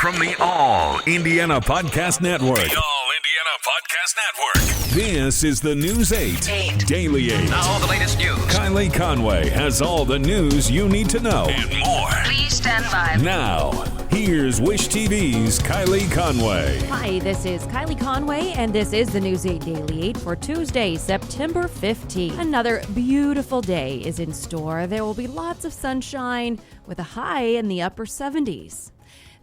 From the All Indiana Podcast Network. The All Indiana Podcast Network. This is the News 8 Daily 8. Now the latest news. Kylie Conway has all the news you need to know. And more. Please stand by. Now, here's Wish TV's Kylie Conway. Hi, this is Kylie Conway, and this is the News 8 Daily 8 for Tuesday, September 15th. Another beautiful day is in store. There will be lots of sunshine with a high in the upper 70s.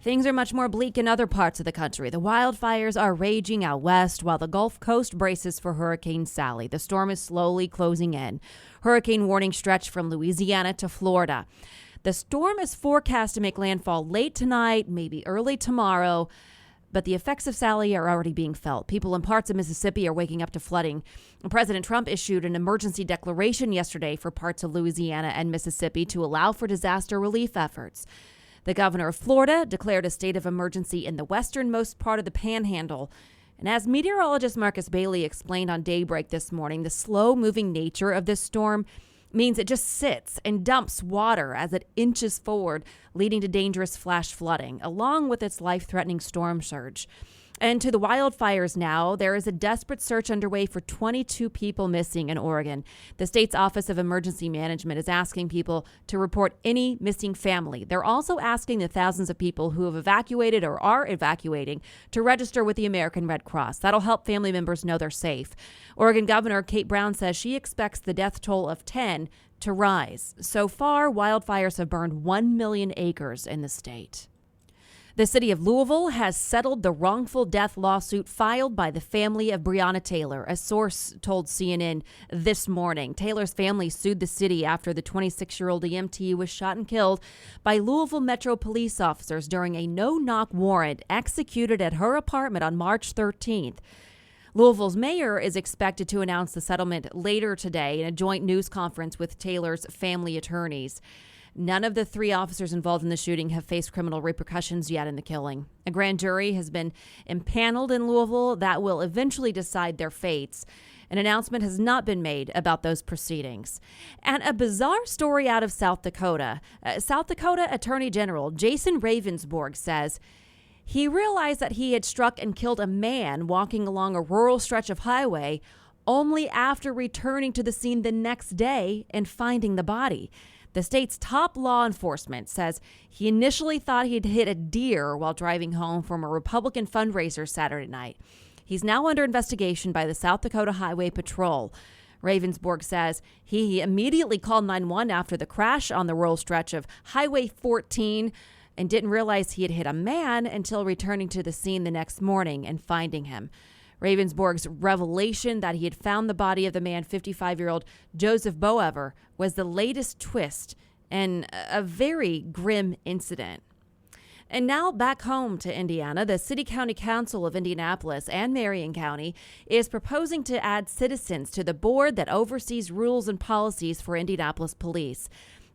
Things are much more bleak in other parts of the country. The wildfires are raging out west while the Gulf Coast braces for Hurricane Sally. The storm is slowly closing in. Hurricane warnings stretch from Louisiana to Florida. The storm is forecast to make landfall late tonight, maybe early tomorrow, but the effects of Sally are already being felt. People in parts of Mississippi are waking up to flooding. President Trump issued an emergency declaration yesterday for parts of Louisiana and Mississippi to allow for disaster relief efforts. The governor of Florida declared a state of emergency in the westernmost part of the Panhandle. And as meteorologist Marcus Bailey explained on Daybreak this morning, the slow-moving nature of this storm means it just sits and dumps water as it inches forward, leading to dangerous flash flooding, along with its life-threatening storm surge. And to the wildfires now, there is a desperate search underway for 22 people missing in Oregon. The state's Office of Emergency Management is asking people to report any missing family. They're also asking the thousands of people who have evacuated or are evacuating to register with the American Red Cross. That'll help family members know they're safe. Oregon Governor Kate Brown says she expects the death toll of 10 to rise. So far, wildfires have burned 1 million acres in the state. The city of Louisville has settled the wrongful death lawsuit filed by the family of Breonna Taylor, a source told CNN this morning. Taylor's family sued the city after the 26-year-old EMT was shot and killed by Louisville Metro police officers during a no-knock warrant executed at her apartment on March 13th. Louisville's mayor is expected to announce the settlement later today in a joint news conference with Taylor's family attorneys. None of the three officers involved in the shooting have faced criminal repercussions yet in the killing. A grand jury has been impaneled in Louisville that will eventually decide their fates. An announcement has not been made about those proceedings. And a bizarre story out of South Dakota. South Dakota Attorney General Jason Ravensborg says he realized that he had struck and killed a man walking along a rural stretch of highway only after returning to the scene the next day and finding the body. The state's top law enforcement says he initially thought he'd hit a deer while driving home from a Republican fundraiser Saturday night. He's now under investigation by the South Dakota Highway Patrol. Ravensborg says he immediately called 911 after the crash on the rural stretch of Highway 14 and didn't realize he had hit a man until returning to the scene the next morning and finding him. Ravensborg's revelation that he had found the body of the man, 55-year-old Joseph Boever, was the latest twist in a very grim incident. And now back home to Indiana, the City-County Council of Indianapolis and Marion County is proposing to add citizens to the board that oversees rules and policies for Indianapolis police.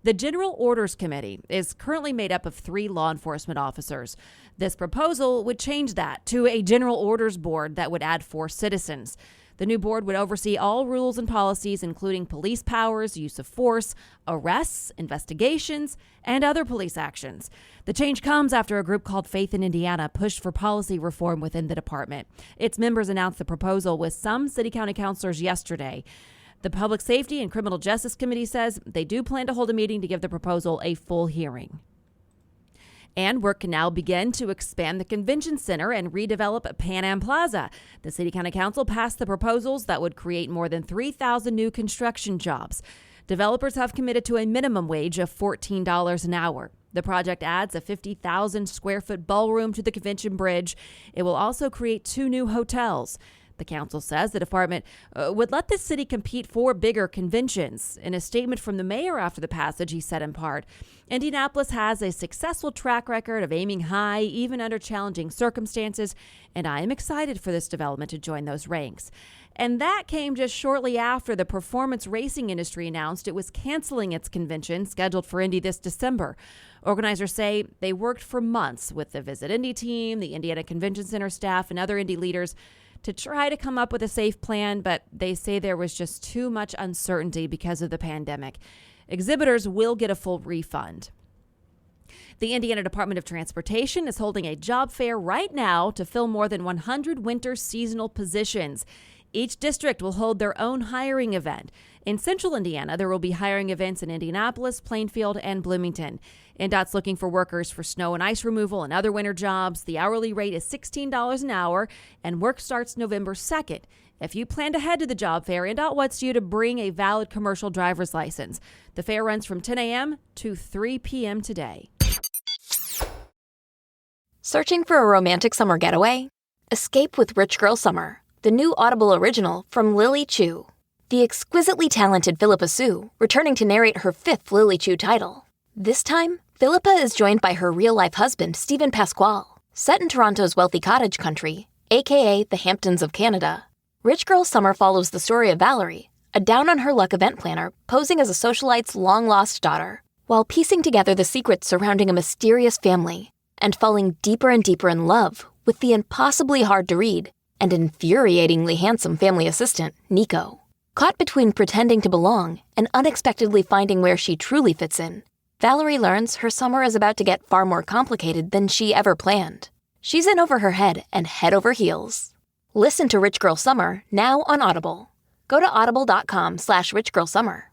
The General Orders Committee is currently made up of 3 law enforcement officers. This proposal would change that to a General Orders Board that would add 4 citizens. The new board would oversee all rules and policies, including police powers, use of force, arrests, investigations, and other police actions. The change comes after a group called Faith in Indiana pushed for policy reform within the department. Its members announced the proposal with some city-county councilors yesterday. The Public Safety and Criminal Justice Committee says they do plan to hold a meeting to give the proposal a full hearing. And work can now begin to expand the convention center and redevelop Pan Am Plaza. The City-County Council passed the proposals that would create more than 3,000 new construction jobs. Developers have committed to a minimum wage of $14 an hour. The project adds a 50,000 square foot ballroom to the convention bridge. It will also create 2 new hotels. The council says the department would let the city compete for bigger conventions. In a statement from the mayor after the passage, he said in part, Indianapolis has a successful track record of aiming high, even under challenging circumstances, and I am excited for this development to join those ranks. And that came just shortly after the performance racing industry announced it was canceling its convention scheduled for Indy this December. Organizers say they worked for months with the Visit Indy team, the Indiana Convention Center staff, and other Indy leaders to try to come up with a safe plan, but they say there was just too much uncertainty because of the pandemic. Exhibitors will get a full refund. The Indiana Department of Transportation is holding a job fair right now to fill more than 100 winter seasonal positions. Each district will hold their own hiring event. In central Indiana, there will be hiring events in Indianapolis, Plainfield, and Bloomington. INDOT's looking for workers for snow and ice removal and other winter jobs. The hourly rate is $16 an hour, and work starts November 2nd. If you plan to head to the job fair, INDOT wants you to bring a valid commercial driver's license. The fair runs from 10 a.m. to 3 p.m. today. Searching for a romantic summer getaway? Escape with Rich Girl Summer, the new Audible original from Lily Chu. The exquisitely talented Philippa Sue, returning to narrate her 5th Lily Chu title. This time, Philippa is joined by her real-life husband, Stephen Pasquale. Set in Toronto's wealthy cottage country, aka the Hamptons of Canada, Rich Girl Summer follows the story of Valerie, a down-on-her-luck event planner posing as a socialite's long-lost daughter, while piecing together the secrets surrounding a mysterious family and falling deeper and deeper in love with the impossibly hard-to-read and infuriatingly handsome family assistant, Nico. Caught between pretending to belong and unexpectedly finding where she truly fits in, Valerie learns her summer is about to get far more complicated than she ever planned. She's in over her head and head over heels. Listen to Rich Girl Summer now on Audible. Go to audible.com/richgirlsummer.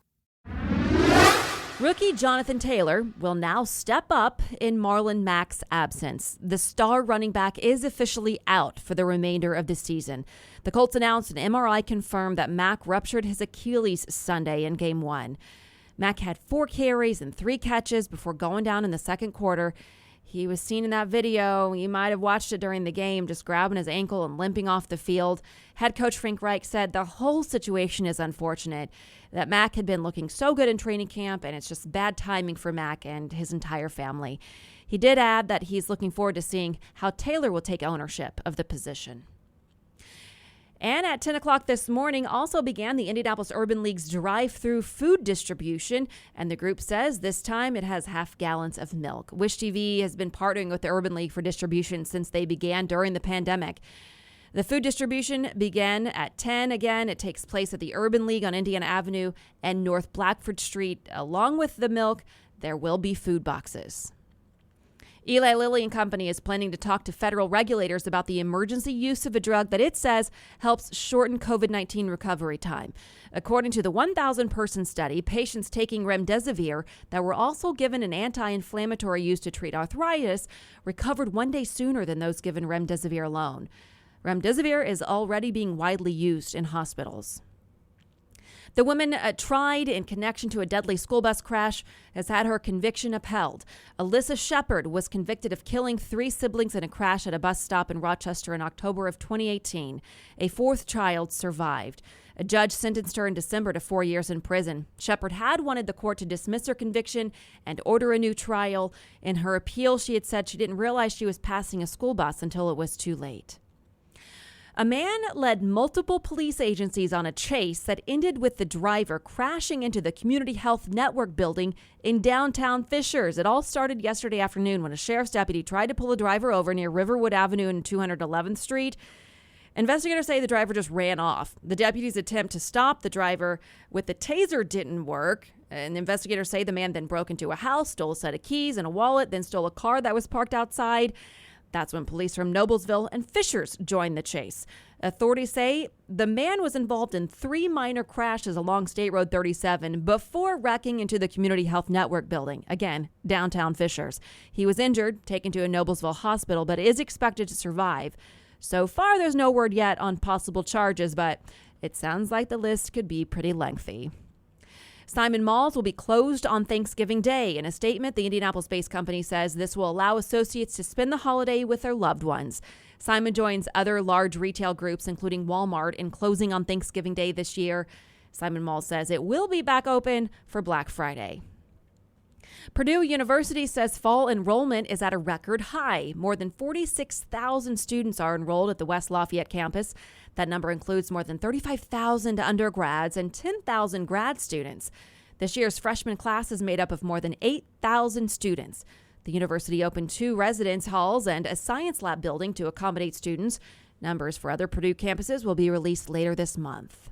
Rookie Jonathan Taylor will now step up in Marlon Mack's absence. The star running back is officially out for the remainder of the season. The Colts announced an MRI confirmed that Mack ruptured his Achilles Sunday in Game 1. Mack had 4 carries and 3 catches before going down in the second quarter. He was seen in that video. You might have watched it during the game, just grabbing his ankle and limping off the field. Head coach Frank Reich said the whole situation is unfortunate, that Mack had been looking so good in training camp, and it's just bad timing for Mack and his entire family. He did add that he's looking forward to seeing how Taylor will take ownership of the position. And at 10 o'clock this morning also began the Indianapolis Urban League's drive-through food distribution, and the group says this time it has half gallons of milk. Wish TV has been partnering with the Urban League for distribution since they began during the pandemic. The food distribution began at 10. Again, it takes place at the Urban League on Indiana Avenue and North Blackford Street. Along with the milk, there will be food boxes. Eli Lilly and Company is planning to talk to federal regulators about the emergency use of a drug that it says helps shorten COVID-19 recovery time. According to the 1,000-person study, patients taking remdesivir that were also given an anti-inflammatory used to treat arthritis recovered 1 day sooner than those given remdesivir alone. Remdesivir is already being widely used in hospitals. The woman tried in connection to a deadly school bus crash has had her conviction upheld. Alyssa Shepard was convicted of killing 3 siblings in a crash at a bus stop in Rochester in October of 2018. A 4th child survived. A judge sentenced her in December to 4 years in prison. Shepard had wanted the court to dismiss her conviction and order a new trial. In her appeal, she had said she didn't realize she was passing a school bus until it was too late. A man led multiple police agencies on a chase that ended with the driver crashing into the Community Health Network building in downtown Fishers. It all started yesterday afternoon when a sheriff's deputy tried to pull a driver over near Riverwood Avenue and 211th Street. Investigators say the driver just ran off. The deputy's attempt to stop the driver with the taser didn't work. And investigators say the man then broke into a house, stole a set of keys and a wallet, then stole a car that was parked outside. That's when police from Noblesville and Fishers joined the chase. Authorities say the man was involved in 3 minor crashes along State Road 37 before wrecking into the Community Health Network building, again, downtown Fishers. He was injured, taken to a Noblesville hospital, but is expected to survive. So far, there's no word yet on possible charges, but it sounds like the list could be pretty lengthy. Simon Malls will be closed on Thanksgiving Day. In a statement, the Indianapolis-based company says this will allow associates to spend the holiday with their loved ones. Simon joins other large retail groups, including Walmart, in closing on Thanksgiving Day this year. Simon Malls says it will be back open for Black Friday. Purdue University says fall enrollment is at a record high. More than 46,000 students are enrolled at the West Lafayette campus. That number includes more than 35,000 undergrads and 10,000 grad students. This year's freshman class is made up of more than 8,000 students. The university opened 2 residence halls and a science lab building to accommodate students. Numbers for other Purdue campuses will be released later this month.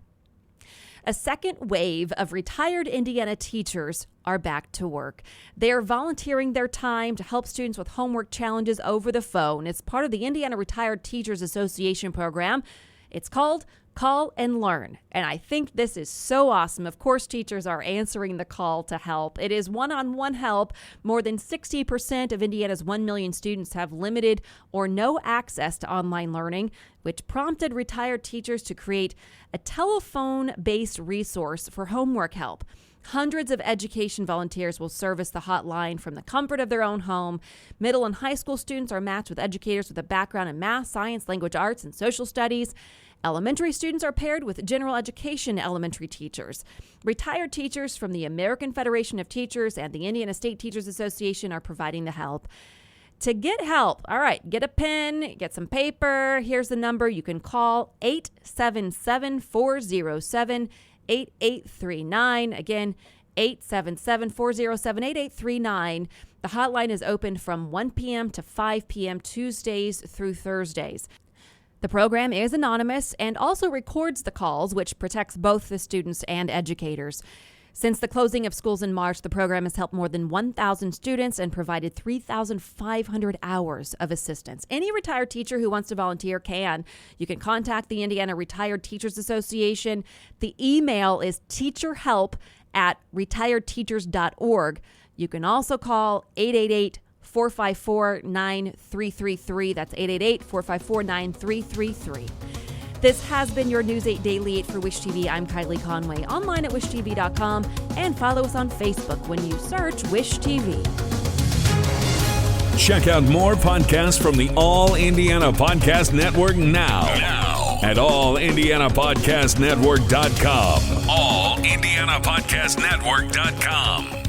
A second wave of retired Indiana teachers are back to work. They are volunteering their time to help students with homework challenges over the phone. It's part of the Indiana Retired Teachers Association program. It's called Call and Learn. And I think this is so awesome. Of course, teachers are answering the call to help. It is one-on-one help. More than 60% of Indiana's 1 million students have limited or no access to online learning, which prompted retired teachers to create a telephone-based resource for homework help. Hundreds of education volunteers will service the hotline from the comfort of their own home. Middle and high school students are matched with educators with a background in math, science, language arts, and social studies. Elementary students are paired with general education elementary teachers. Retired teachers from the American Federation of Teachers and the Indiana State Teachers Association are providing the help. To get help, all right, get a pen, get some paper. Here's the number you can call, 877-407-8839. Again, 877-407-8839. The hotline is open from 1 p.m. to 5 p.m. Tuesdays through Thursdays. The program is anonymous and also records the calls, which protects both the students and educators. Since the closing of schools in March, the program has helped more than 1,000 students and provided 3,500 hours of assistance. Any retired teacher who wants to volunteer can. You can contact the Indiana Retired Teachers Association. The email is teacherhelp@retiredteachers.org. You can also call 888-454-9333. That's 888-454-9333. This has been your News 8 Daily 8 for Wish TV. I'm Kylie Conway, online at wishtv.com, and follow us on Facebook when you search Wish TV. Check out more podcasts from the All Indiana Podcast Network now at allindianapodcastnetwork.com. allindianapodcastnetwork.com.